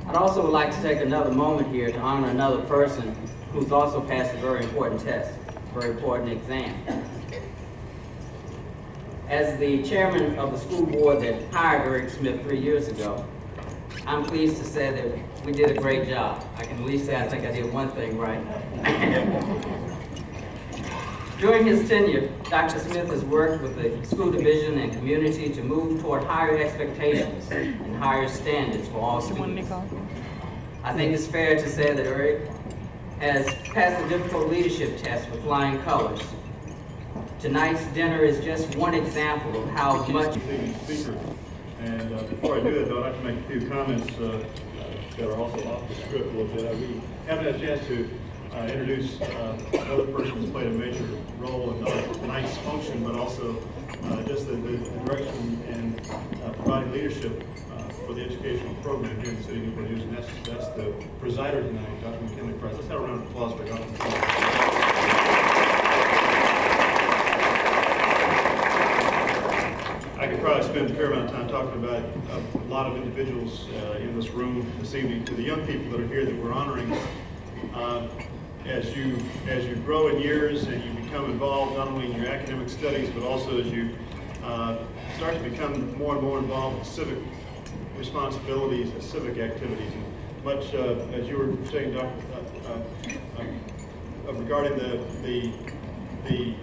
I'd also would like to take another moment here to honor another person who's also passed a very important test, a very important exam. As the chairman of the school board that hired Eric Smith 3 years ago, I'm pleased to say that we did a great job. I can at least say I think I did one thing right. During his tenure, Dr. Smith has worked with the school division and community to move toward higher expectations and higher standards for all students. I think it's fair to say that Eric has passed the difficult leadership test with flying colors. Tonight's dinner is just one example of how much... Speaker. And before I do that, though, I'd like to make a few comments that are also off the script a little bit. We haven't had a chance to introduce another person who's played a major role in tonight's function, but also just the direction and providing leadership for the educational program here in the city of Newport News, and that's the presider tonight, Dr. McKinley Price. Let's have a round of applause for Dr. McKinley. I could probably spend a fair amount of time talking about a lot of individuals in this room this evening. To the young people that are here that we're honoring, as you grow in years and you become involved not only in your academic studies, but also as you start to become more and more involved in civic responsibilities and civic activities. And much as you were saying, Dr. Regarding the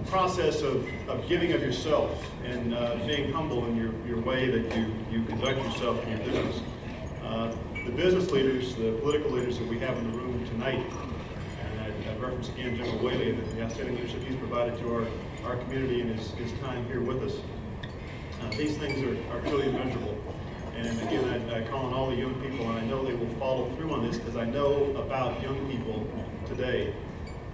process of giving of yourself and being humble in your way that you conduct yourself in your business. The business leaders, the political leaders that we have in the room tonight, and I reference again General Whaley and the outstanding leadership he's provided to our community in his time here with us. These things are truly immeasurable. And again, I call on all the young people, and I know they will follow through on this because I know about young people today.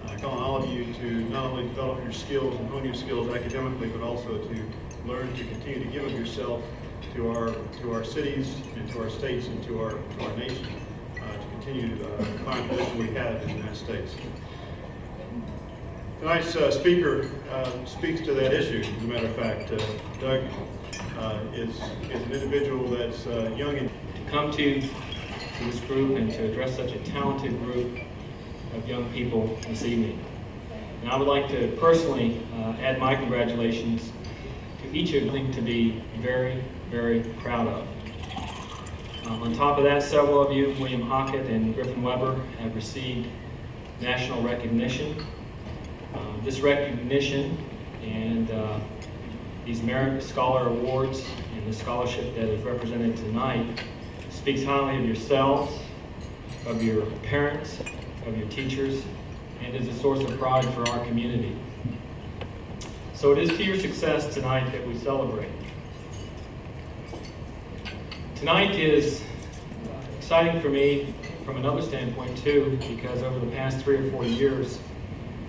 I call on all of you to not only develop your skills and hone your skills academically, but also to learn to continue to give of yourself to our cities and to our states and to our nation to continue to find the position we have in the United States. Tonight's speaker speaks to that issue. As a matter of fact, Doug is an individual that's young and come to this group and to address such a talented group of young people this evening. And I would like to personally add my congratulations to each of them to be very, very proud of. On top of that, several of you, William Hockett and Griffin Weber, have received national recognition. This recognition and these Merit Scholar Awards and the scholarship that is represented tonight speaks highly of yourselves, of your parents, of your teachers, and is a source of pride for our community. So it is to your success tonight that we celebrate. Tonight is exciting for me from another standpoint too, because over the past 3 or 4 years,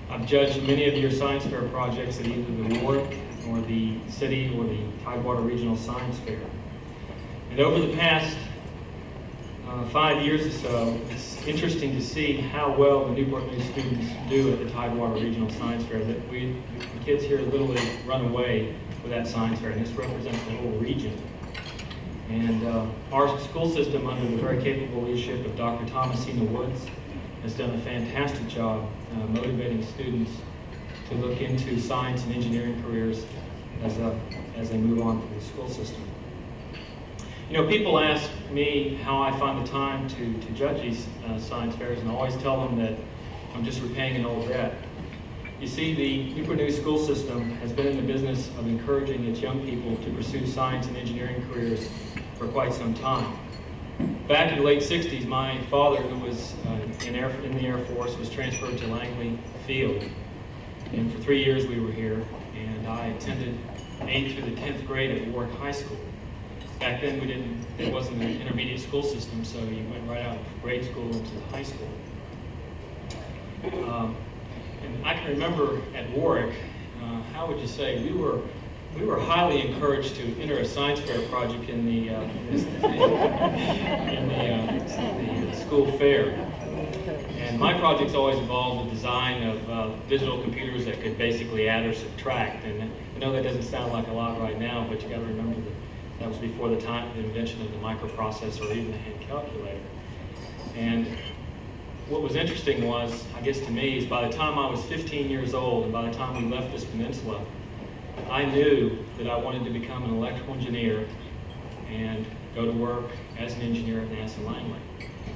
I've judged many of your science fair projects at either the Warwick or the city or the Tidewater Regional Science Fair. And over the past 5 years or so, it's interesting to see how well the Newport News students do at the Tidewater Regional Science Fair. That the kids here literally run away with that science fair, and this represents the whole region. And our school system, under the very capable leadership of Dr. Thomasina Woods, has done a fantastic job motivating students to look into science and engineering careers as they move on through the school system. You know, people ask me how I find the time to judge these science fairs, and I always tell them that I'm just repaying an old debt. You see, the Newport News school system has been in the business of encouraging its young people to pursue science and engineering careers for quite some time. Back in the late 60s, my father, who was in the Air Force, was transferred to Langley Field. And for 3 years we were here, and I attended 8th through the 10th grade at Warwick High School. Back then there wasn't an intermediate school system, so you went right out of grade school into high school. And I can remember at Warwick, how would you say, we were highly encouraged to enter a science fair project in the school fair. And my projects always involved the design of digital computers that could basically add or subtract. And I know that doesn't sound like a lot right now, but you got to remember that was before the invention of the microprocessor or even the hand calculator. And what was interesting was, I guess to me, is by the time I was 15 years old and by the time we left this peninsula, I knew that I wanted to become an electrical engineer and go to work as an engineer at NASA Langley.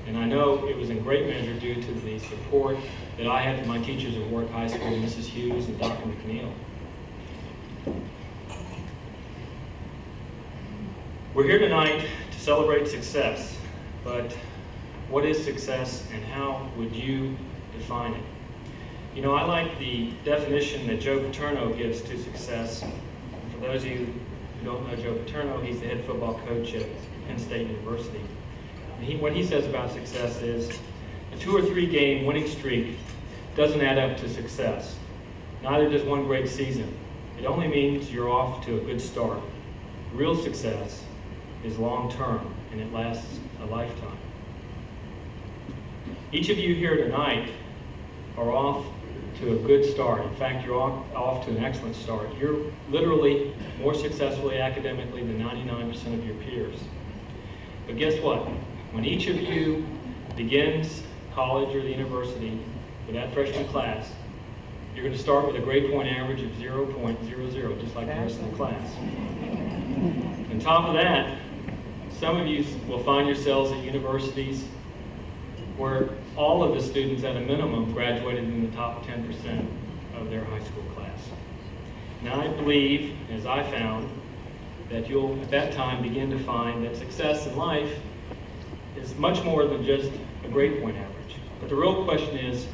And I know it was in great measure due to the support that I had from my teachers at Warwick High School, Mrs. Hughes and Dr. McNeil. We're here tonight to celebrate success, but what is success and how would you define it? You know, I like the definition that Joe Paterno gives to success. For those of you who don't know Joe Paterno, he's the head football coach at Penn State University. And what he says about success is a 2 or 3 game winning streak doesn't add up to success. Neither does one great season. It only means you're off to a good start. Real success is long-term, and it lasts a lifetime. Each of you here tonight are off to a good start. In fact, you're off to an excellent start. You're literally more successfully academically than 99% of your peers. But guess what? When each of you begins college or the university with that freshman class, you're going to start with a grade point average of 0.00, just like the rest of the class. On top of that, some of you will find yourselves at universities where all of the students at a minimum graduated in the top 10% of their high school class. Now I believe, as I found, that you'll at that time begin to find that success in life is much more than just a grade point average. But the real question is,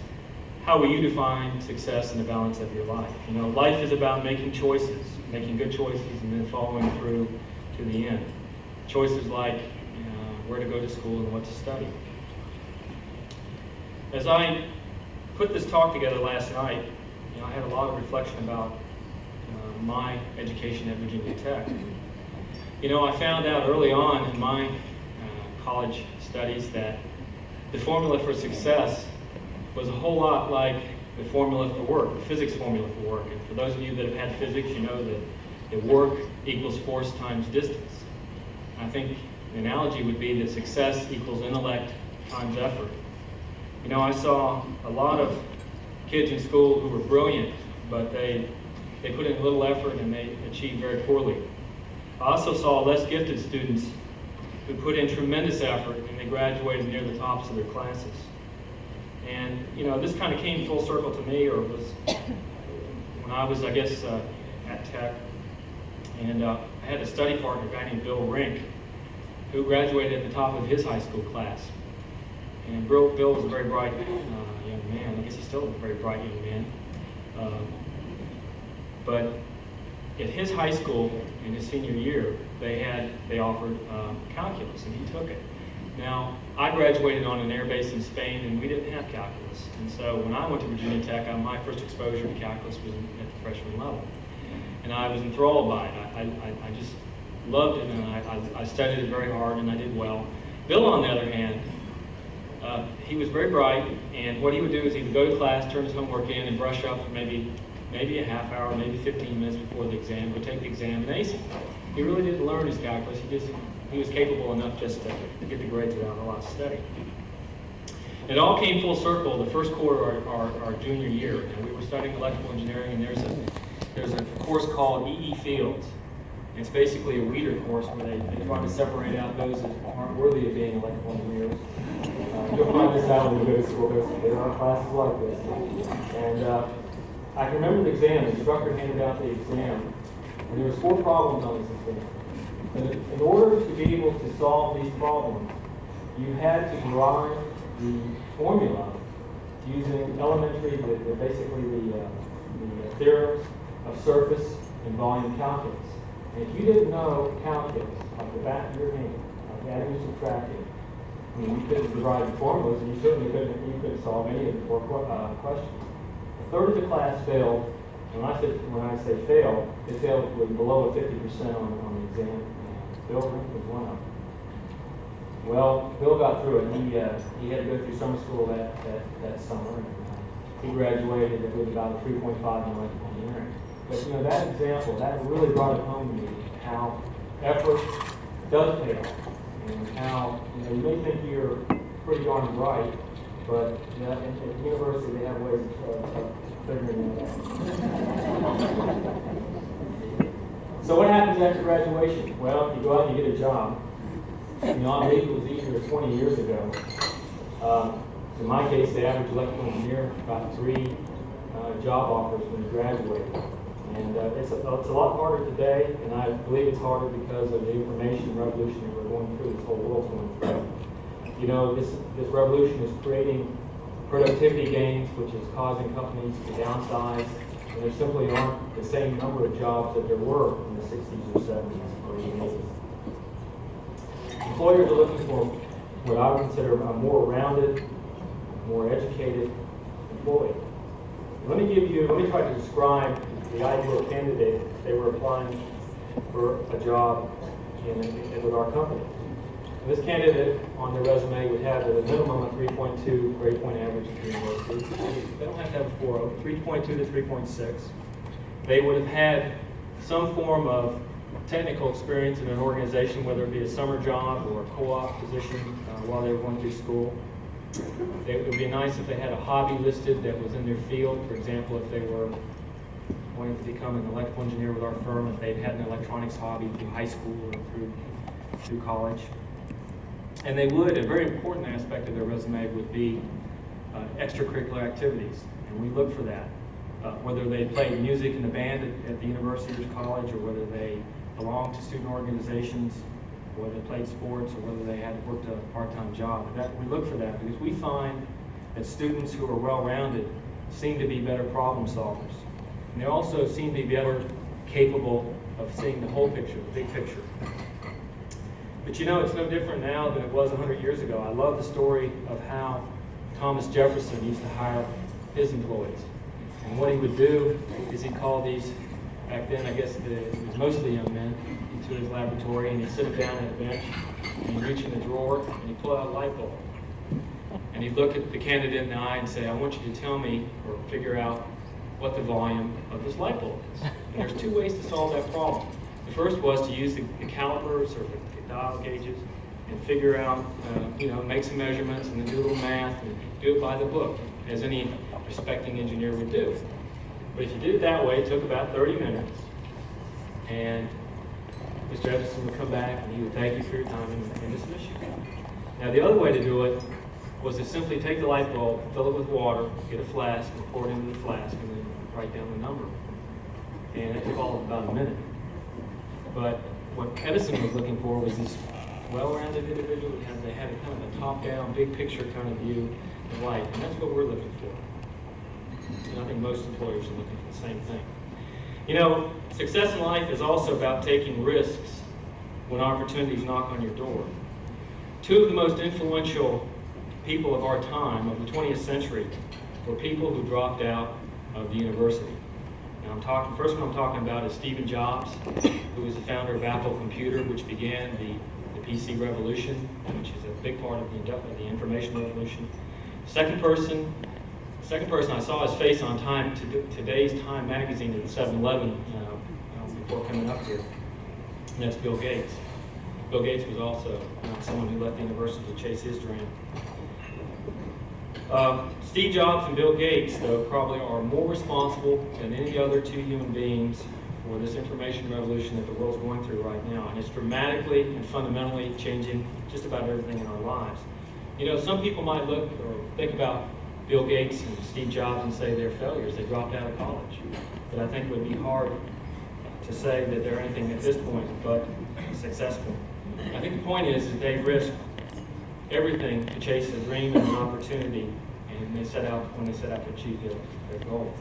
how will you define success in the balance of your life? You know, life is about making choices, making good choices, and then following through to the end. Choices like where to go to school and what to study. As I put this talk together last night, you know, I had a lot of reflection about my education at Virginia Tech. You know, I found out early on in my college studies that the formula for success was a whole lot like the formula for work, the physics formula for work. And for those of you that have had physics, you know that work equals force times distance. I think the analogy would be that success equals intellect times effort. You know, I saw a lot of kids in school who were brilliant, but they put in little effort and they achieved very poorly. I also saw less gifted students who put in tremendous effort and they graduated near the tops of their classes. And, you know, this kind of came full circle to me, or was when I was, I guess, at Tech. And I had a study partner, a guy named Bill Rink, who graduated at the top of his high school class. And Bill was a very bright young man. I guess he's still a very bright young man. But at his high school, in his senior year, they offered calculus, and he took it. Now, I graduated on an air base in Spain, and we didn't have calculus. And so when I went to Virginia Tech, my first exposure to calculus was at the freshman level. And I was enthralled by it. I just loved it, and I studied it very hard, and I did well. Bill, on the other hand, he was very bright, and what he would do is he would go to class, turn his homework in, and brush up for maybe a half hour, maybe 15 minutes before the exam, would take the exam and ace it. He really didn't learn his calculus. He was capable enough just to get the grades without a lot of study. It all came full circle the first quarter of our junior year, and we were studying electrical engineering, and there's a course called EE Fields. It's basically a weeder course where they try to separate out those that aren't worthy of being electrical engineers. You'll find this out when you go to school. There are classes like this. And I can remember the exam. The instructor handed out the exam, and there was 4 problems on this exam. And in order to be able to solve these problems, you had to derive the formula using basically the theorems of surface and volume calculus. And if you didn't know calculus like the back of your hand, like adding and subtracting, I mean, you couldn't derive the formulas, and you certainly couldn't solve any of the 4 questions. A third of the class failed. When I say failed, they failed with below a 50% on the exam. Bill was one of them. Well, Bill got through it. He had to go through summer school that summer. And, he graduated with about a 3.5 in electrical engineering. But that example, that really brought it home to me how effort does pay off, and how you may think you're pretty darn bright, but at the university they have ways of figuring it out. So what happens after graduation? Well, you go out and you get a job. I believe it was easier 20 years ago. In my case, the average electrical engineer got 3 job offers when he graduated. And it's a lot harder today, and I believe it's harder because of the information revolution that we're going through, this whole world's going through. This revolution is creating productivity gains, which is causing companies to downsize. And there simply aren't the same number of jobs that there were in the 60s or 70s or even 80s. Employers are looking for what I would consider a more rounded, more educated employee. Let me try to describe the ideal candidate if they were applying for a job with our company. And this candidate on their resume would have at a minimum a 3.2 grade point average at the university. They don't have to have a 4.0, 3.2 to 3.6. They would have had some form of technical experience in an organization, whether it be a summer job or a co-op position while they were going through school. It would be nice if they had a hobby listed that was in their field. For example, if they were wanting to become an electrical engineer with our firm, if they'd had an electronics hobby through high school or through college. And a very important aspect of their resume would be extracurricular activities, and we look for that. Whether they played music in the band at the university or college, or whether they belonged to student organizations, or whether they played sports, or whether they had worked a part-time job. We look for that because we find that students who are well-rounded seem to be better problem solvers. And they also seem to be better capable of seeing the whole picture, the big picture. But it's no different now than it was 100 years ago. I love the story of how Thomas Jefferson used to hire his employees. And what he would do is he'd call these, back then I guess it was mostly young men, into his laboratory, and he'd sit them down at a bench, and he'd reach in the drawer, and he'd pull out a light bulb. And he'd look at the candidate in the eye and say, I want you to tell me or figure out what the volume of this light bulb is. And there's 2 ways to solve that problem. The first was to use the calipers or the dial gauges and figure out, make some measurements and then do a little math and do it by the book, as any respecting engineer would do. But if you did it that way, it took about 30 minutes. And Mr. Jefferson would come back and he would thank you for your time and dismiss you. Now the other way to do it was to simply take the light bulb, fill it with water, get a flask, and pour it into the flask, and then write down the number. And it took all of about a minute. But what Edison was looking for was this well-rounded individual that they had a kind of a top-down, big picture kind of view of life. And that's what we're looking for. And I think most employers are looking for the same thing. Success in life is also about taking risks when opportunities knock on your door. Two of the most influential people of our time, of the 20th century, were people who dropped out of the university. Now first one I'm talking about is Stephen Jobs, who was the founder of Apple Computer, which began the PC revolution, which is a big part of the information revolution. Second person I saw his face on today's Time magazine at 7-Eleven before coming up here, and that's Bill Gates. Bill Gates was also someone who left the university to chase his dream. Steve Jobs and Bill Gates, though, probably are more responsible than any other two human beings for this information revolution that the world's going through right now. And it's dramatically and fundamentally changing just about everything in our lives. You know, some people might look or think about Bill Gates and Steve Jobs and say they're failures. They dropped out of college. But I think it would be hard to say that they're anything at this point but successful. I think the point is that they risked everything to chase a dream and an opportunity, and when they set out to achieve their goal.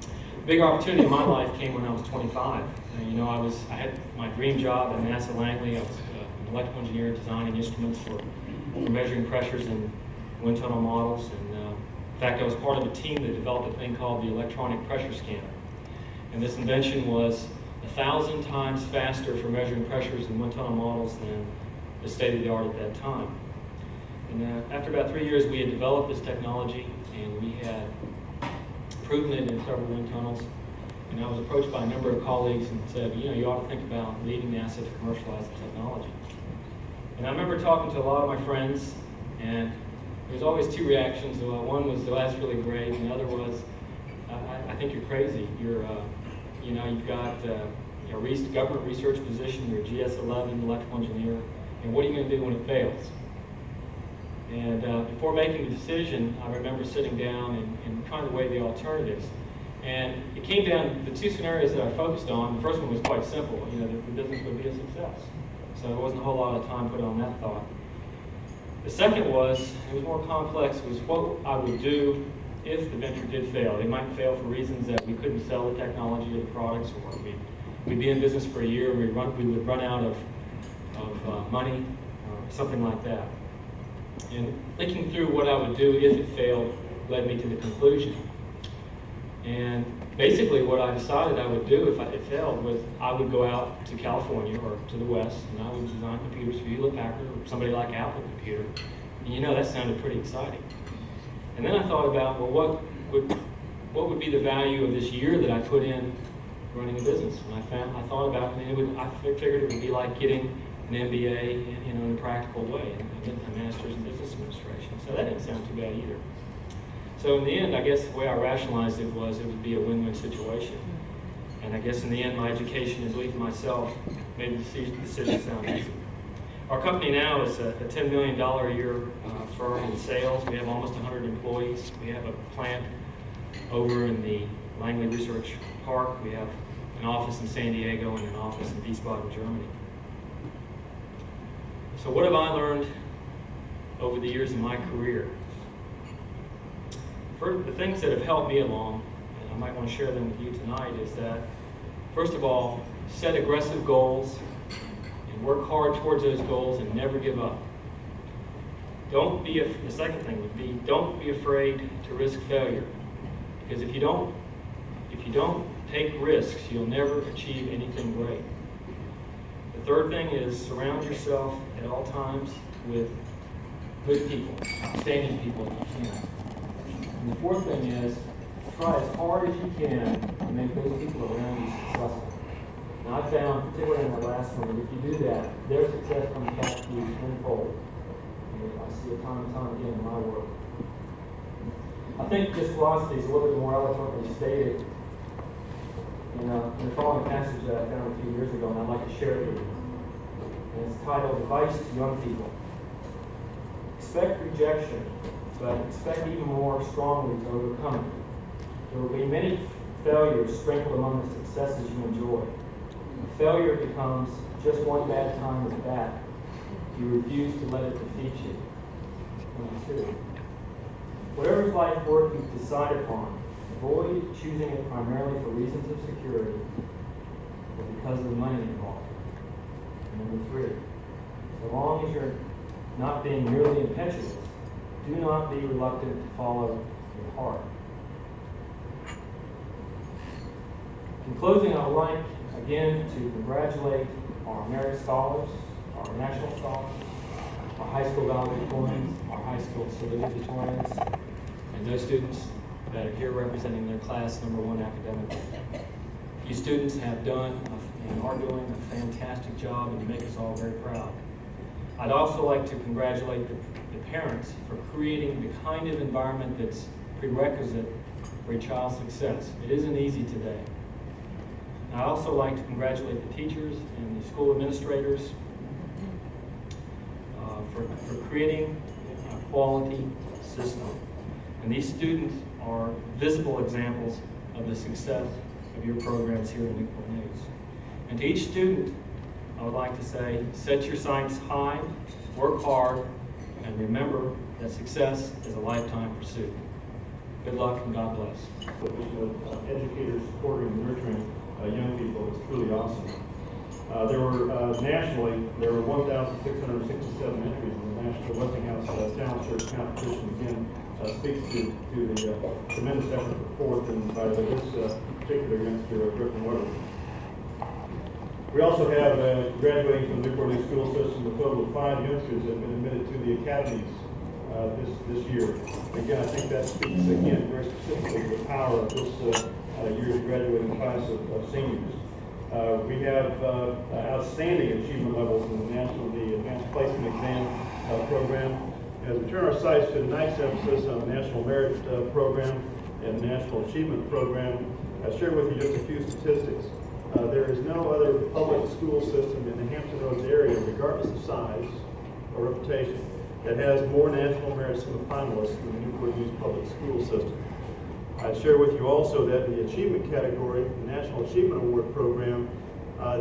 A big opportunity in my life came when I was 25. And, you know, I had my dream job at NASA Langley. I was an electrical engineer designing instruments for measuring pressures in wind tunnel models. And in fact, I was part of a team that developed a thing called the electronic pressure scanner. And this invention was 1,000 times faster for measuring pressures in wind tunnel models than the state of the art at that time. And after about 3 years, we had developed this technology, and we had proven it in several wind tunnels. And I was approached by a number of colleagues and said, you know, you ought to think about leading NASA to commercialize the technology. And I remember talking to a lot of my friends, and there was always two reactions. One was, oh, that's really great, and the other was, I think you're crazy. You've got a government research position, you're a GS-11 electrical engineer, and what are you going to do when it fails? And before making a decision, I remember sitting down and trying to weigh the alternatives. And it came down to the two scenarios that I focused on. The first one was quite simple, you know, the business would be a success. So there wasn't a whole lot of time put on that thought. The second it was more complex, was what I would do if the venture did fail. It might fail for reasons that we couldn't sell the technology or the products, or we'd be in business for a year and we would run out of money, or something like that. And thinking through what I would do if it failed led me to the conclusion. And basically what I decided I would do if it failed was I would go out to California or to the West, and I would design computers for Hewlett-Packard or somebody like Apple Computer. And you know, that sounded pretty exciting. And then I thought about, well, what would be the value of this year that I put in running a business? And I thought about it, and I figured it would be like getting an MBA, you know, in a practical way, and a master's in business administration. So that didn't sound too bad either. So in the end, I guess the way I rationalized it was it would be a win-win situation. And I guess in the end, my education and belief in myself made the decision sound easy. Our company now is a $10 million a year firm in sales. We have almost 100 employees. We have a plant over in the Langley Research Park. We have an office in San Diego and an office in Wiesbaden, Germany. So what have I learned over the years in my career? The things that have helped me along, and I might want to share them with you tonight, is that, first of all, set aggressive goals and work hard towards those goals and never give up. The second thing would be, don't be afraid to risk failure. Because if you don't take risks, you'll never achieve anything great. The third thing is surround yourself at all times with good people, outstanding people if you can. And the fourth thing is, try as hard as you can to make those people around you successful. Now I found, particularly in the last one, that if you do that, their success comes back to you tenfold. And I see it time and time again in my work. I think this philosophy is a little bit more eloquently stated in the following passage that I found a few years ago, and I'd like to share it with you. And it's titled, Advice to Young People. Expect rejection, but expect even more strongly to overcome it. There will be many failures sprinkled among the successes you enjoy. A failure becomes just one bad time at the bat. You refuse to let it defeat you. Number 2. Whatever life work you decide upon, avoid choosing it primarily for reasons of security or because of the money involved. And number 3, so long as you're not being merely impetuous. Do not be reluctant to follow your heart. In closing, I would like again to congratulate our merit scholars, our national scholars, our high school valedictorians, our high school salutatorians, and those students that are here representing their class number one academically. You students have done and are doing a fantastic job, and you make us all very proud. I'd also like to congratulate the parents for creating the kind of environment that's prerequisite for a child's success. It isn't easy today. I'd also like to congratulate the teachers and the school administrators for creating a quality system. And these students are visible examples of the success of your programs here in Newport News. And to each student, I would like to say, set your sights high, work hard, and remember that success is a lifetime pursuit. Good luck and God bless. Educators supporting and nurturing young people is truly awesome. Nationally, there were 1,667 entries in the National Westinghouse Talent Search Competition. Again, speaks to the tremendous effort put forth by this particular youngster, Griffin Weber. We also have graduating from the Newport News school system, a total of 5 youngsters that have been admitted to the academies this year. Again, I think that speaks again very specifically to the power of this year's graduating class of seniors. We have outstanding achievement levels in the Advanced Placement Exam program. As we turn our sights to tonight's emphasis on the National Merit Program and the National Achievement Program, I'll share with you just a few statistics. There is no other public school system in the Hampton Roads area, regardless of size or reputation, that has more National Merit finalists than the Newport News Public School System. I'd share with you also that in the achievement category, the National Achievement Award Program,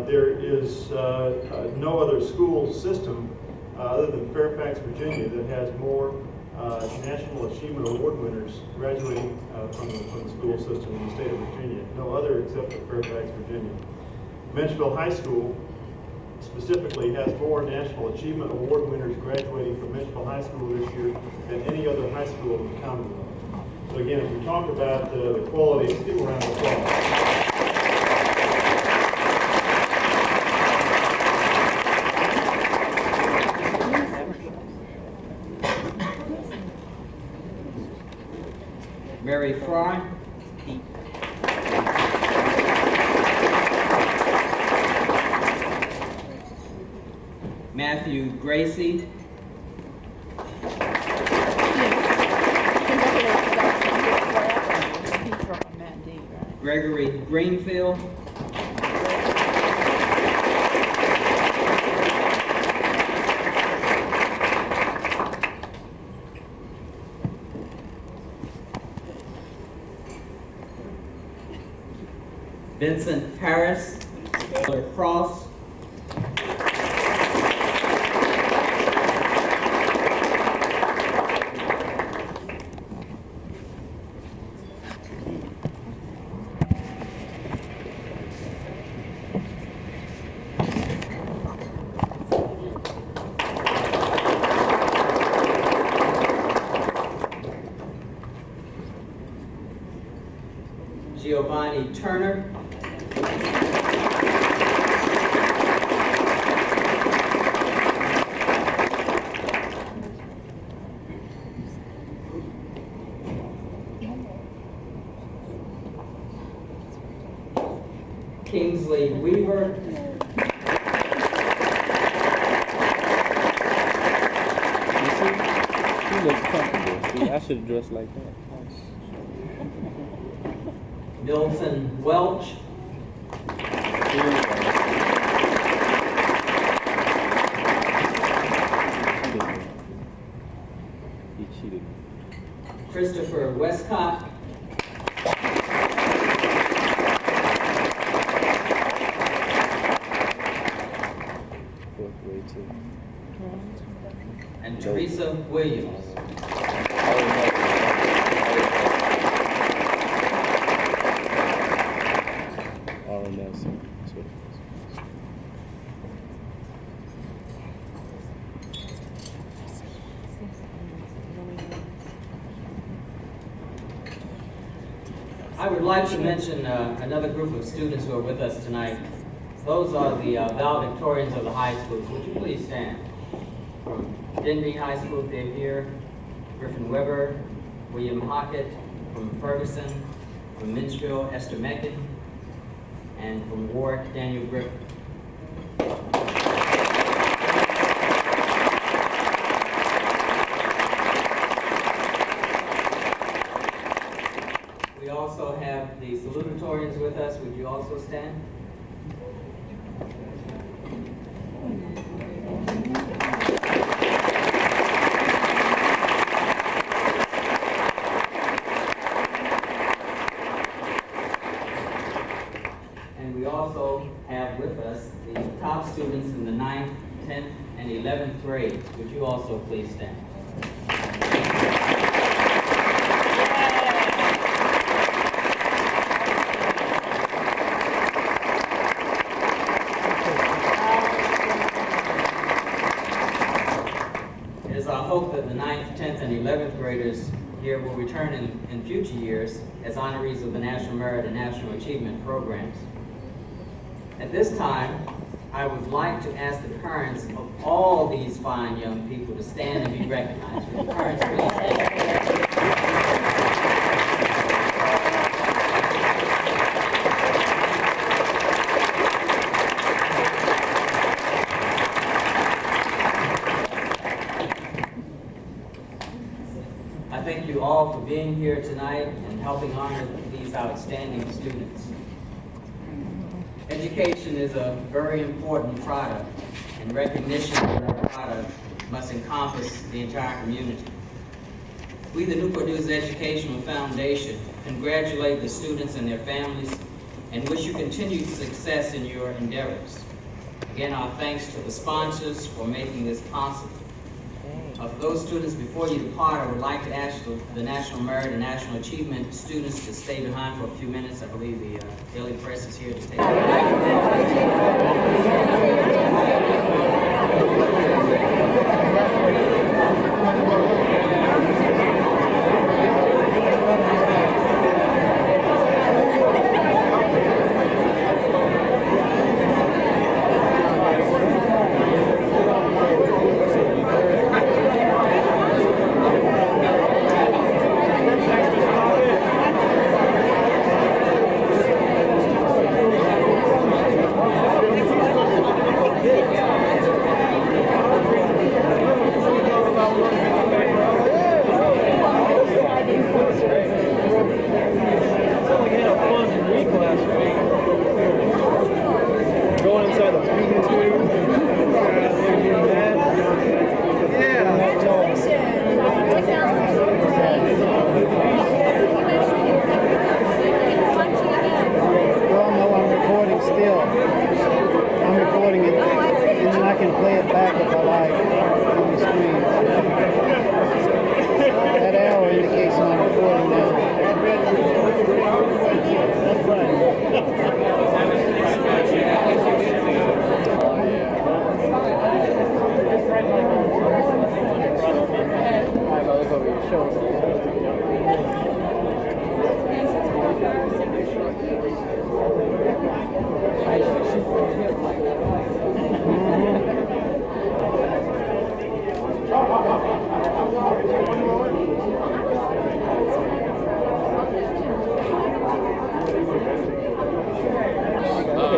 there is no other school system other than Fairfax, Virginia, that has more National Achievement Award winners graduating from the school system in the state of Virginia. No other except for Fairfax, Virginia. Menchville High School specifically has more National Achievement Award winners graduating from Menchville High School this year than any other high school in the Commonwealth. So again, if we talk about the quality, let's give a round of applause. Mary Fry. Matthew Gracie. Gregory Greenfield. Vincent Harris. Cross. Giovanni Turner. Kingsley Weaver. He looks comfortable. See, I should have dressed like that. Milton Welch. He cheated. Christopher Westcott. Fourth grade too. And Teresa Williams. Nelson. I would like to mention another group of students who are with us tonight. Those are the valedictorians of the high schools. Would you please stand? From Denby High School, Dave here, Griffin Weber, William Hockett, from Ferguson, from Minstrel, Esther Meckin, and from Warwick, Daniel Griffin. We also have the salutatorians with us. Would you also stand? And we also have with us the top students in the 9th, 10th, and 11th grades. Would you also please stand? It is our hope that the 9th, 10th, and 11th graders here will return in future years as honorees of the National Merit and National Achievement programs. At this time, I would like to ask the parents of all these fine young people to stand and be recognized. Would the parents please stand? I thank you all for being here tonight and helping honor these outstanding students. Education is a very important product, and recognition of that product must encompass the entire community. We, the Newport News Educational Foundation, congratulate the students and their families and wish you continued success in your endeavors. Again, our thanks to the sponsors for making this possible. For those students, before you depart, I would like to ask the National Merit and National Achievement students to stay behind for a few minutes. I believe the Daily Press is here to take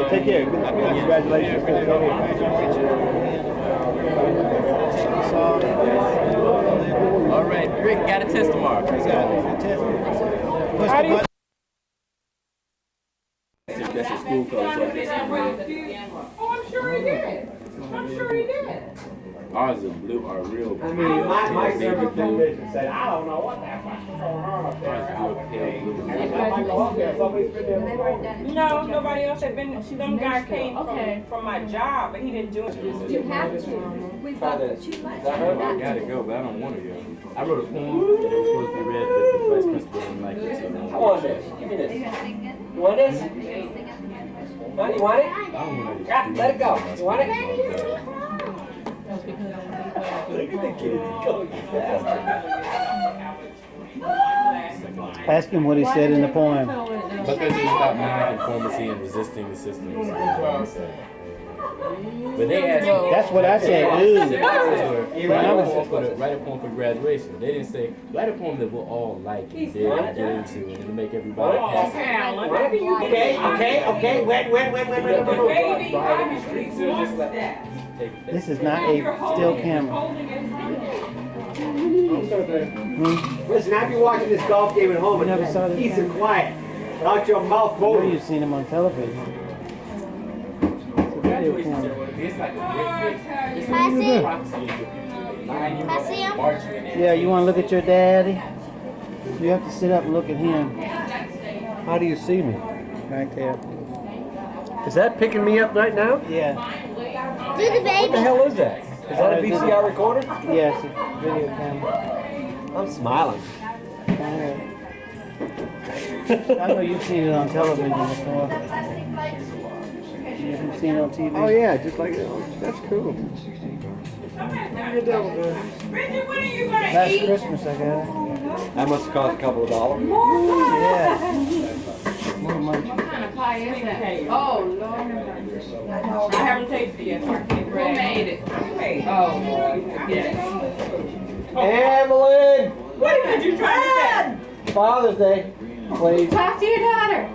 Take care. Congratulations. All right, Rick, got a test tomorrow. That's a school code, so I guess Oh, I'm sure he did. I'm sure he did. ours are blue, are real. I mean, my service foundation said, I don't know what the heck's going on up there. No, nobody else had been. Some guy came from my job, but he didn't do it. You have to. We've got too much. I gotta go, but I don't want to go. I wrote a poem that it was supposed to be read, but the vice principal didn't like it. So I want this. Give me this. You want this? Honey, you want it? I don't want to. Yeah, let it go. You want it? Ask him what he said in the poem. Because it's about non-conformity and resisting the system. But they asked me. That's what I said. Write a poem for graduation. They didn't say write a poem that we'll all like and dig into and it'll make everybody happy. Okay. Wait. This is not a still camera. Listen, I've been watching this golf game at home Never saw and this peace and game. quiet. Without your mouth I know moving. you've seen him on television. It's a video camera. It's like a great big Yeah, you want to look at your daddy? You have to sit up and look at him. How do you see me? Right there. Is that picking me up right now? Yeah. Do the What the baby. hell is that? Is that a VCR recorder? Yes, it's a video camera. I'm smiling. I know you've seen it on television before. You haven't seen it on TV? Oh yeah, just like that's cool. Bridget, when are you gonna Last eat? Christmas I got it. That must have cost a couple of dollars. Yeah. More money. What kind of pie is that? Oh, Lord. I haven't tasted it yet, so I can't brag. Who made it? Oh, yeah. Evelyn! What did you try to Father's Day, please. Talk to your daughter.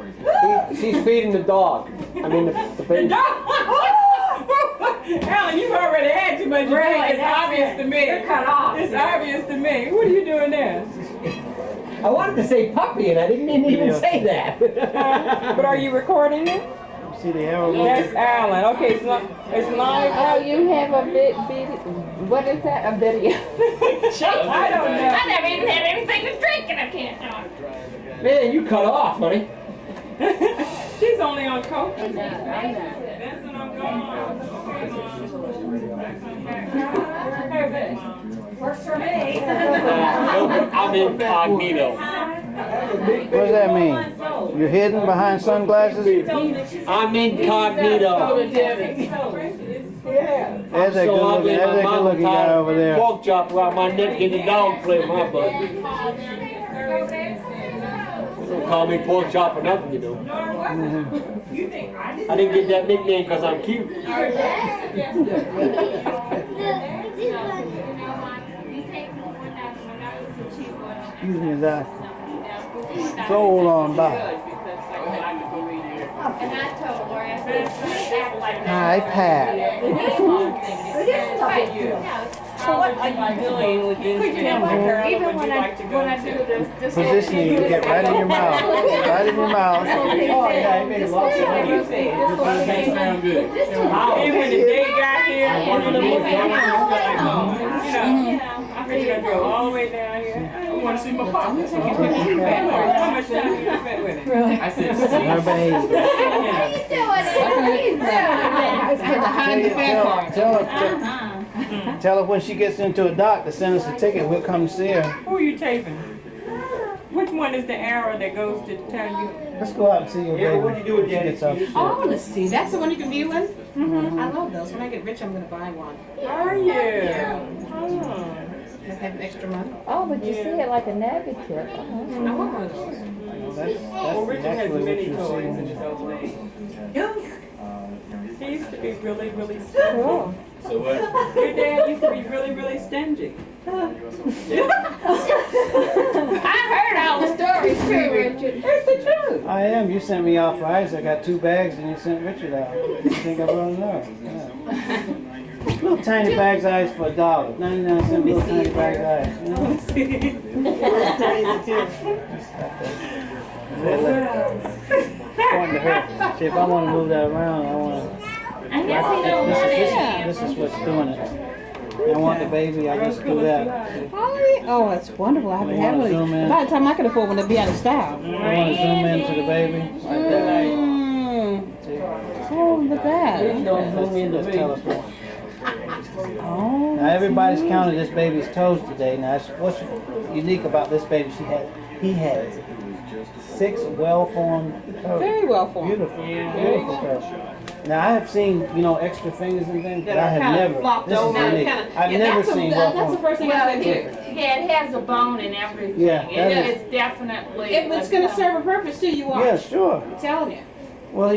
She's feeding the dog. I mean the baby. Alan, you've already had too much bread. It's obvious to me. You're cut off. It's obvious to me. What are you doing there? I wanted to say puppy and I didn't even say that. But are you recording it? See the arrow? That's Alan. Okay, it's live. Oh, you have a video. What is that? A video? I don't know. I never even had anything to drink and I can't talk. Man, you cut off, honey. She's only on coke. I'm not. Vincent, I'm gone. Works for me. I'm incognito. What does that mean? You're hidden behind sunglasses? I'm incognito. There's that good looking guy over there. Pork chop around my neck and the dog play with my butt. Don't call me pork chop or nothing, you know. I didn't get that nickname because I'm cute. Excuse me as I stroll on by. Hi, Pat. What are you doing with this camera? Even when I do this. Positioning, you get right in your mouth. Right in your mouth. Sound good. And when the day got here, and when the movie came out, I figured I drove all the way down here. I want to see my pop. How much time you spent with it? I said, Her baby. Tell her when she gets into a dock to send us a ticket, we'll come see her. Who are you taping? Which one is the arrow that goes to tell you? Let's go out and see your baby. What do you do with She gets up. Oh, I want to see. That's the one you can view in? I love those. When I get rich, I'm going to buy one. Are you? I have extra money. Oh, but you see it like a negative. I want one of those. That's Well, Richard has actually what many you're toys in seeing. his old days. He used to be really, really stingy. so what? Your dad used to be really, really stingy. I heard all the stories too, Richard. It's the truth. I am. You sent me off for ice. I got 2 bags and you sent Richard out. You think I'm running out? Yeah. Little tiny bags of ice for $1. 99-cent little tiny bags of ice. You know? Pointing to her. See, if I want to move that around, I want to. I guess he don't want it. This is what's doing it. I want the baby. I just do that. Oh, that's wonderful. I haven't had wanna one. zoom in? By the time I can afford one to be out of style. I want to zoom into the baby. Like that. See? Oh, look at that. Let's teleport. Oh. Now everybody's counted this baby's toes today. Now what's unique about this baby? He has 6 well-formed toes. Very well formed. Beautiful, beautiful toes. Now I have seen, you know, extra fingers and things, but That I are have kinda never. flopped This is over, unique. kinda- I've yeah, never that's seen that's walk the on. first thing Well, I it, did. yeah, it has a bone and everything. Yeah, that is- It's definitely. It's gonna serve a purpose too, you watch. Yeah, sure. I'm telling you. Well,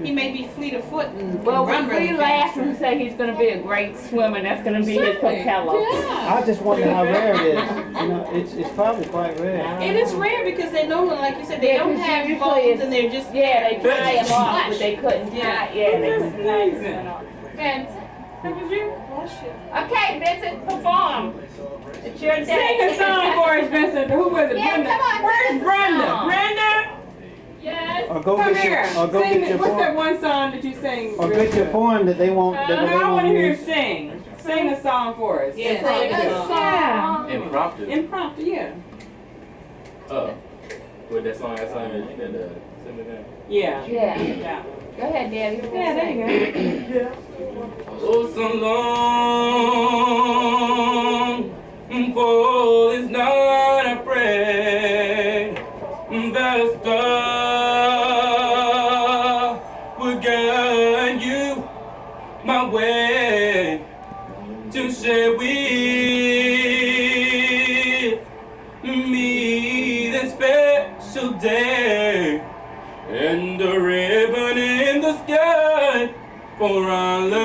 He may be fleet of foot and Well, run we really laugh fast. and say he's going to be a great swimmer. That's going to be his Certainly, propeller. yeah. I just wonder how rare it is. You know, it's probably quite rare. It is rare because they normally, like you said, they Yeah, don't 'cause have usually bones it's- and they're just Yeah, they tie him off, flush. but they couldn't Yeah. tie. Yeah, they couldn't tie him off. Vince, that was you? Okay, Vincent, perform. It's your day. Sing a song for us, Vincent. Who was it? Yeah, Brenda. come on, Where's sing a Brenda? song. Brenda? Yes. Or go Come get here. your, or go Sing get it. your What's that poem, one song that you sang? or get your poem that they won't. That No, they I want won't to hear you use. sing. Sing a song for us. Yeah. Sing a song. Impromptu. Impromptu, yeah. With that song I sang that sing it down. Yeah. Yeah. Yeah. Go ahead, Daddy. Yeah, there you go. Oh, so long for this night I pray that a star will guide you my way to share with me this special day and the ribbon in the sky for our love.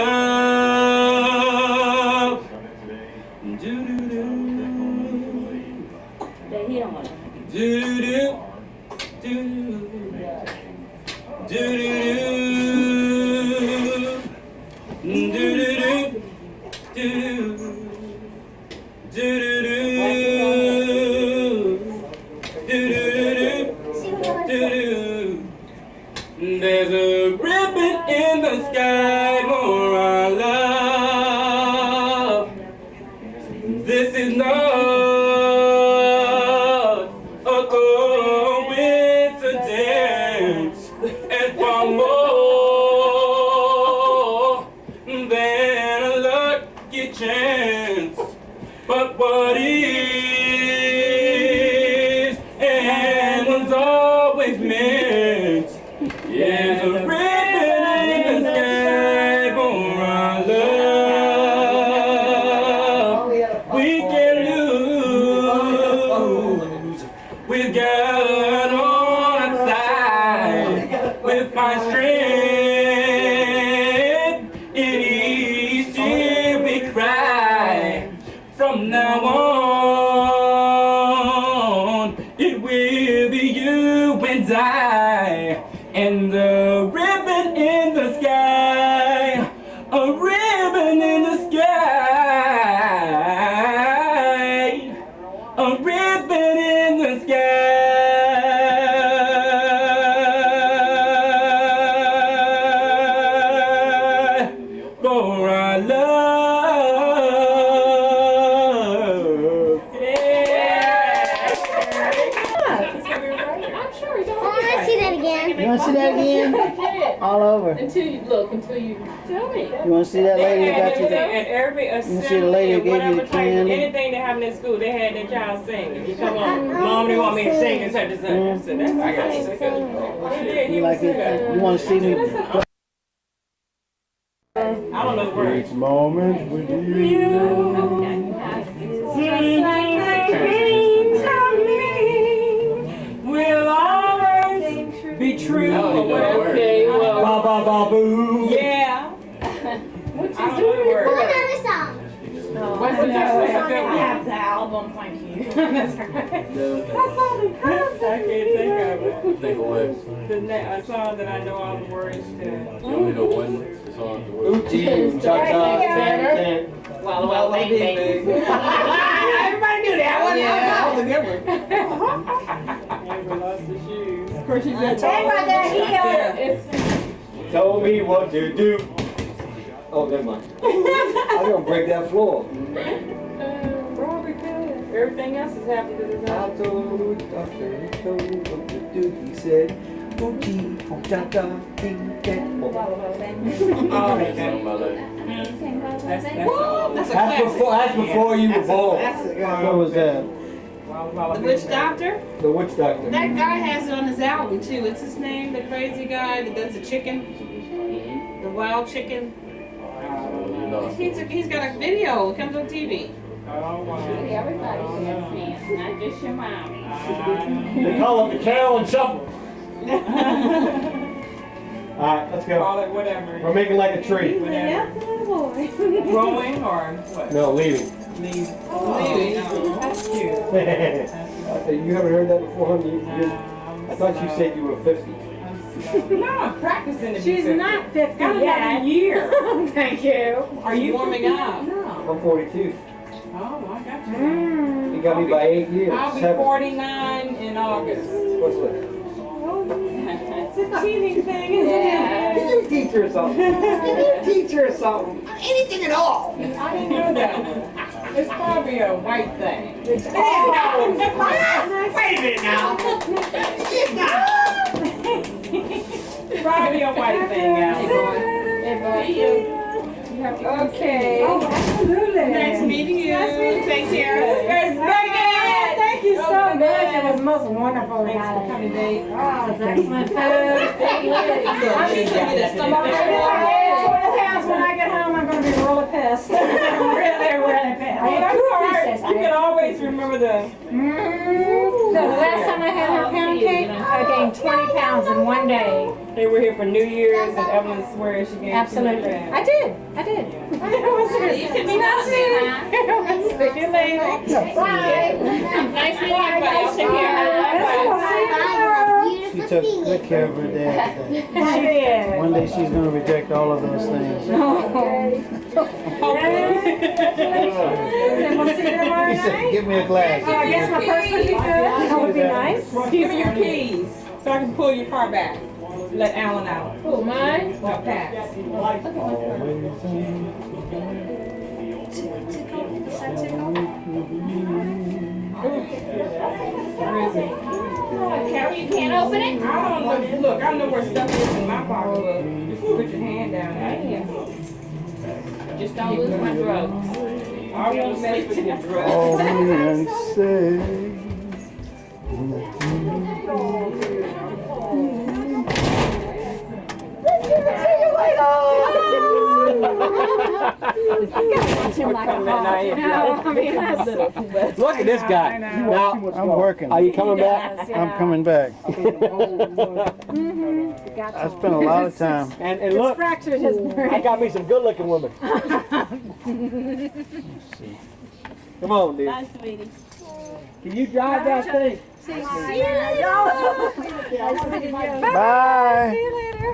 Do-do-do. Do-do-do. Do-do-do. Do-do-do. Do-do-do. Do-do-do. Do-do-do. Do-do-do. There's a ribbon in the sky for our love. This is not a coincidence. It's far more than a lucky chance. But what is and was always meant is a ribbon in the sky for our love. We can lose with God on our side. We'll find strength in each tear we cry. From now on, it will be you and I, and the ribbon in the sky, a ribbon in the sky, a ribbon in the sky for our love. I'm sure he's I want to see that again. You want to see that again? All over. Until you look, until you tell me. You want to see that lady that got you the? And every see the assembly lady and that gave you whatever the type of candy? anything that happened in school, they had their child sing. If you come on, Mom, they want me to sing and such and such. I said, that's I got nice. it. He did. He You was like singing. it? You want to see me? I don't know the words. Each moment with you. Will always be true. I don't know the words. Okay, well. Ba ba ba boo. Yeah. What I don't know the words. Another song. What's the next one? I have the album, thank you. That's right. I can't think of it. Think of what? A song that I know all the words to. You only know one song. The word. Oochie, cha cha, Well, bang, bang. Everybody knew that one. Yeah, that was a good one. Amber lost the shoes. Of course, she's at Tell me what to do. Oh, never mind. I'm gonna break that floor. Probably good. Everything else is happening to this I house. told the doctor, he told me what to do. He said, Oochie, cha cha, ding, dang. Oh, Song of my life. that's That's before you were born. What was that? The Witch Doctor? The witch doctor. That guy has it on his album too. What's his name? The crazy guy that does the chicken? The wild chicken. You know. He's got a video. It comes on TV. Everybody has fans, not just your mommy. They call it the Carol and Shuffle. Alright, let's go. Call it whatever. We're making like a tree. Whatever. Growing or what? No, leaving. Leaving. Oh, that's cute. You haven't heard that before, honey? I thought you said you were 50. No, I'm practicing to be She's 50. not 50 Got yet. another year. Thank you. Are you warming up? No. I'm 42. Oh, I got you. You got me by 8 years. I'll be 7. 49 in August. What's that? It's a cheating thing, isn't it? Did you teach her something? Did you teach her something? Anything at all? I didn't know that. It's probably a white thing. Wait a minute now. It's not. Probably a white thing, Al. See you. Okay. Oh, absolutely. Nice meeting you. Take care. Yes, thank you so much. It was most wonderful. Thanks for coming, Dave. Oh, that's my food. When I get home, I'm going to be really pissed. really pissed. You can always remember the... The last time I had her pound cake, I gained 20 pounds in one day. They were here for New Year's, and Evelyn swears she gained Absolutely. 200 pounds. I did. You can be nice. See you later. Bye. Nice meeting you. Take care. She took good care of her dad today. She did. One day she's going to reject all of those things. And we'll see you tomorrow He said, night. give me a glass. Oh, I guess my purse would be good. That would be nice. Give me your keys so I can pull your car back. Let Alan out. Who, mine? No, Pat. Carol, you can't open it? I don't know. Look, I know where stuff is in my pocketbook. Just put your hand down there. Just don't lose my drugs. I won't mess with your drugs. Call me and say. Look at this guy. Now, I'm working. are you coming back? I'm coming back. I spent a lot of time. And look, Fractured his brain. I got me some good-looking women. Come on, dude. Bye, sweetie. Can you drive that thing? See you later. Bye. See you later.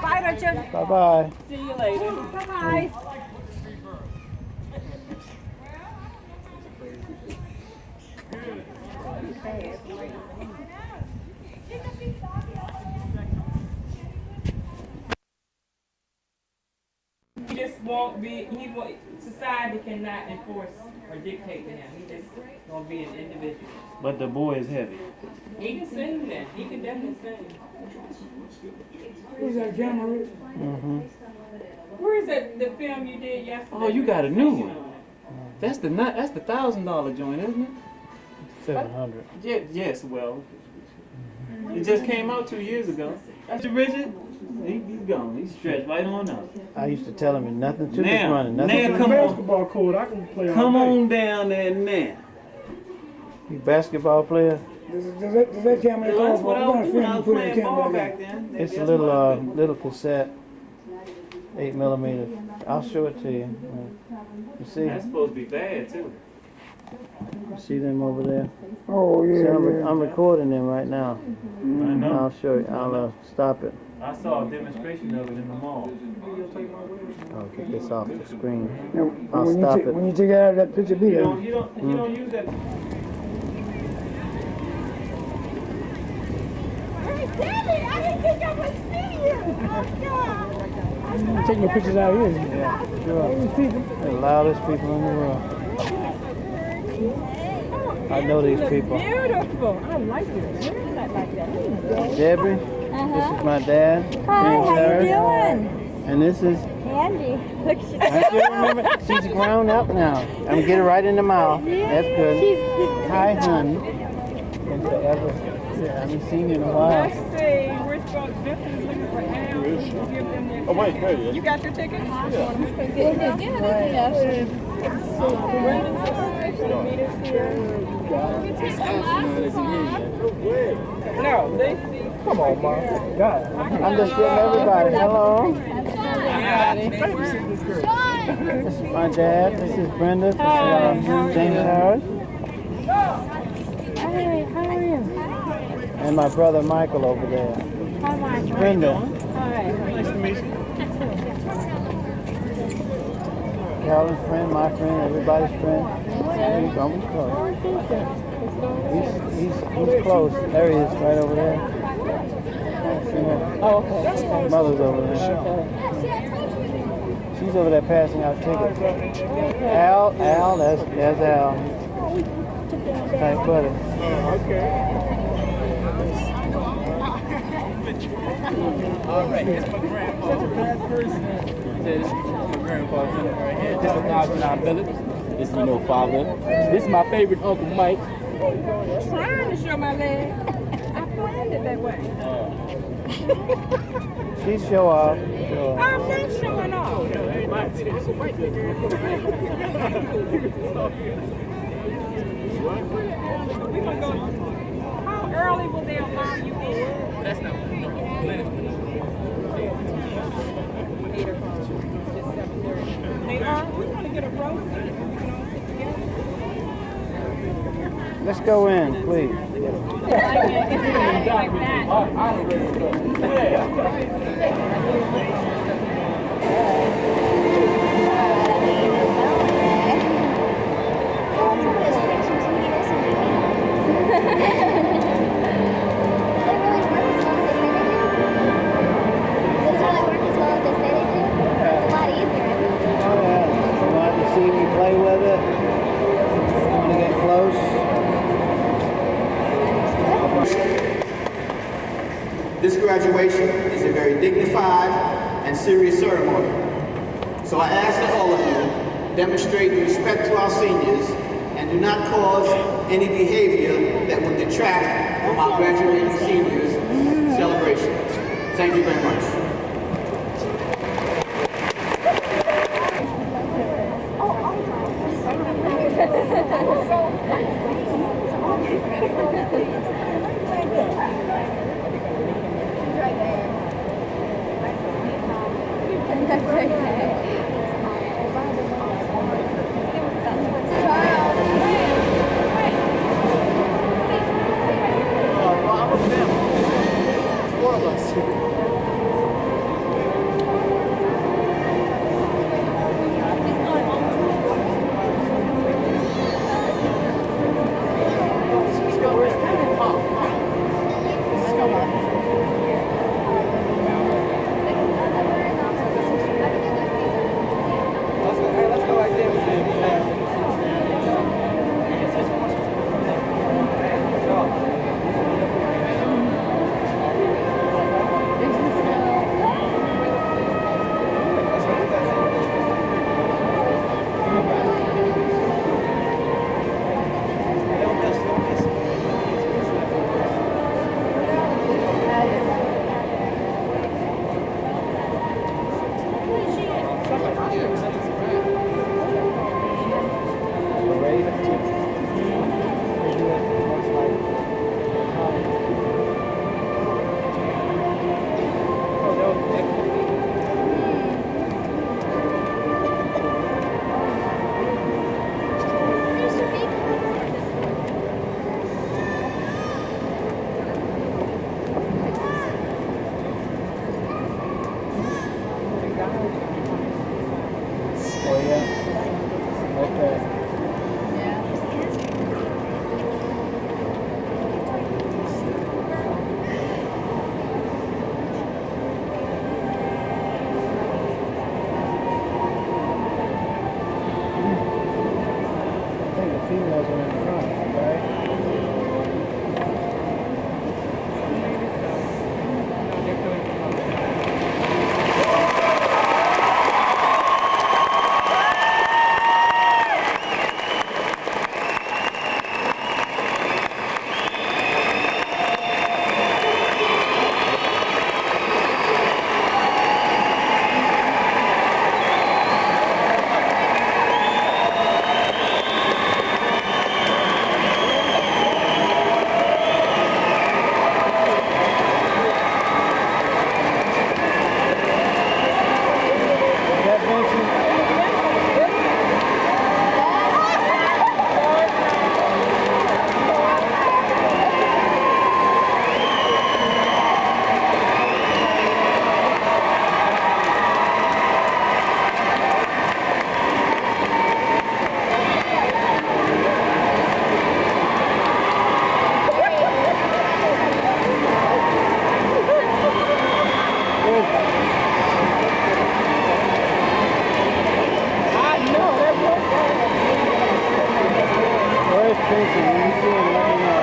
Bye, Richard. Bye-bye. See you later. Bye-bye. He just won't be, society cannot enforce or dictate to him. He just gonna be an individual. But the boy is heavy. He can sing that. He can definitely sing. Who's that, Jammer? Mm-hmm. Where is that, the film you did yesterday? Oh, you got a new one. That's the $1,000 joint, isn't it? 700. Yes, well, it just came out 2 years ago. That's Richard. He's gone. He's stretched right on out. I used to tell him nothing to this Now, running. Nothing now to come the on. basketball court. I can play Come on down there now. You basketball player? Does that camera well, that's what I was doing. I was playing ball back then. It's a little cassette, 8mm. I'll show it to you. You see? That's supposed to be bad too. You see them over there? Oh yeah. See, I'm recording them right now. I know. I'll show you. I'll stop it. I saw a demonstration of it in the mall. I'll get this off the screen. Now, I'll stop it. When you take it out of that picture, you don't use that. Daddy, I didn't think I would see you. Oh, God. I'm taking your pictures out here. Yeah, sure. The loudest people in the world. I know these people. Beautiful. I like it. Debbie, this is my dad. Hi, Vincent how Harris. you doing? And this is, Andy. Look, she's I still remember, she's grown up now. I'm gonna get her right in the mouth. That's good. Hi, honey. And forever. Yeah, I haven't seen you in a while. Let's see. We're supposed to definitely looking for Al. Give them their Oh, wait. You got your tickets? Yeah. No, they Come on, Mom. God. I'm just getting everybody. Hello. This is my dad. This is Brenda. This is James Harris. Hey, how are you? And my brother Michael over there. Hi, Michael. Brenda. Hi. Nice to meet you. Carolyn's friend, my friend, everybody's friend. He's almost close. He's close. There he is, right over there. Oh, okay. His mother's over there. She's over there passing out tickets. Al, there's Al. Hey, buddy. All right, it's my grandpa. Such a bad person. This is my grandpa right here. This is our village. This is, father. This is my favorite Uncle Mike. I'm trying to show my leg. I planned it that way. Please show off. I'm not showing off. We gonna go. How early will they allow you in? That's not what we know. 8 o'clock. It's 7:30. They are. We want to get a roast. We can all sit together. Let's go in, please. This graduation is a very dignified and serious ceremony. So I ask that all of you demonstrate respect to our seniors and do not cause any behavior that will detract from our graduating seniors celebration. Thank you very much. attention. When you see it, let me know.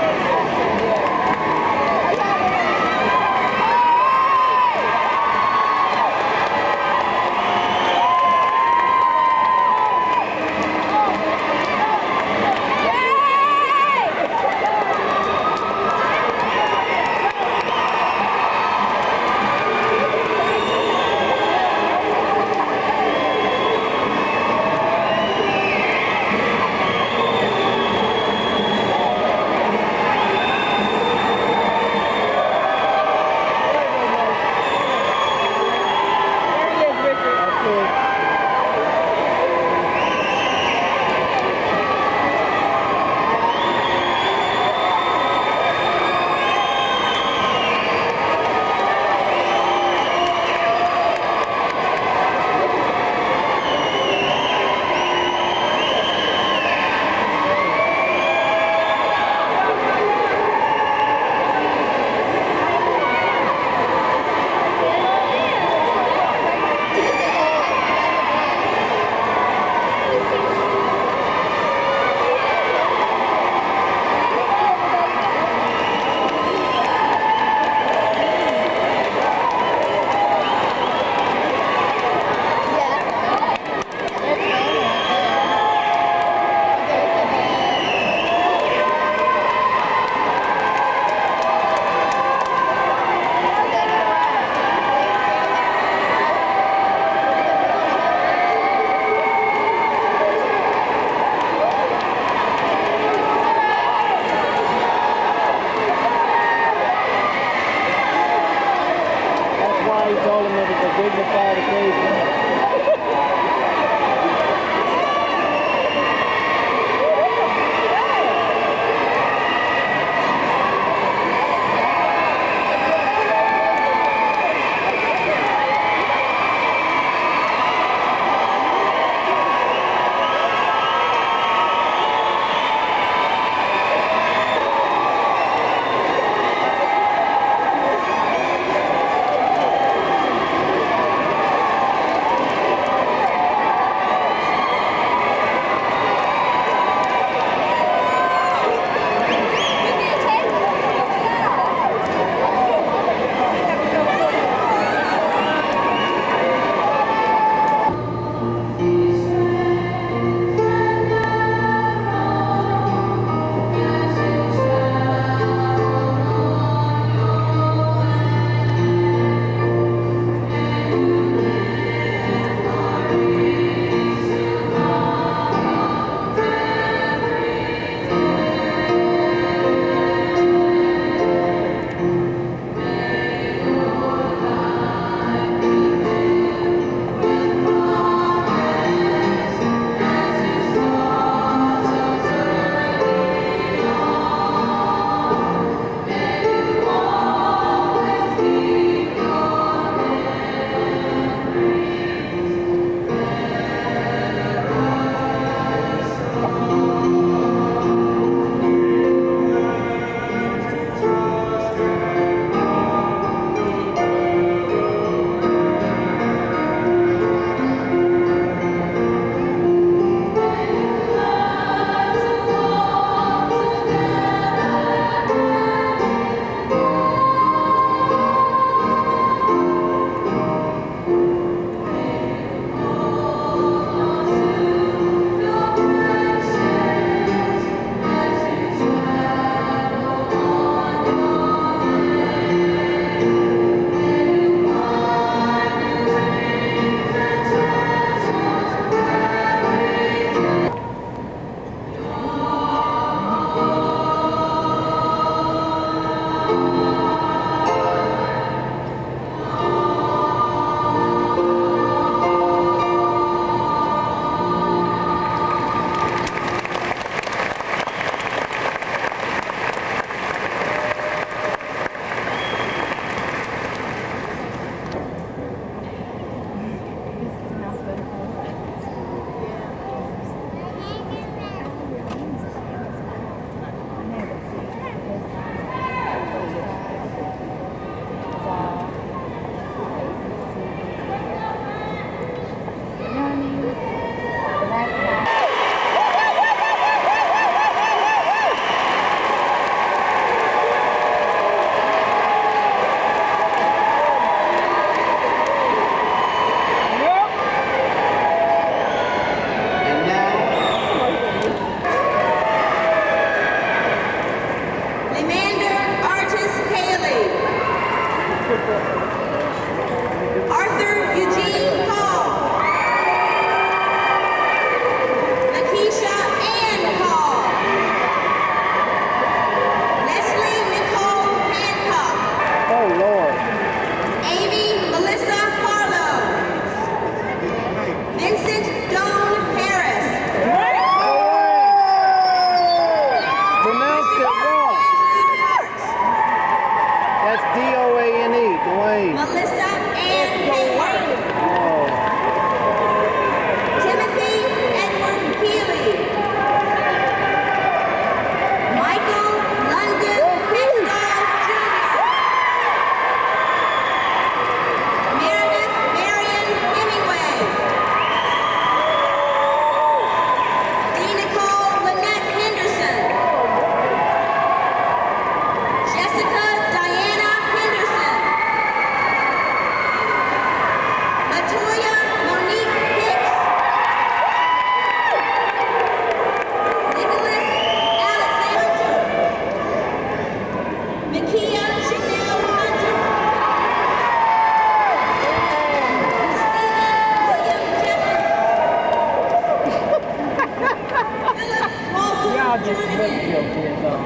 I'll get some lip joke here, though.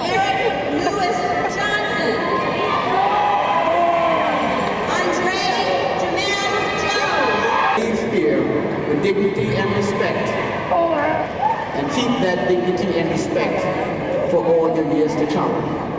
Eric Lewis Johnson. Andre Jamel Jones. Leave here with dignity and respect, and keep that dignity and respect for all the years to come.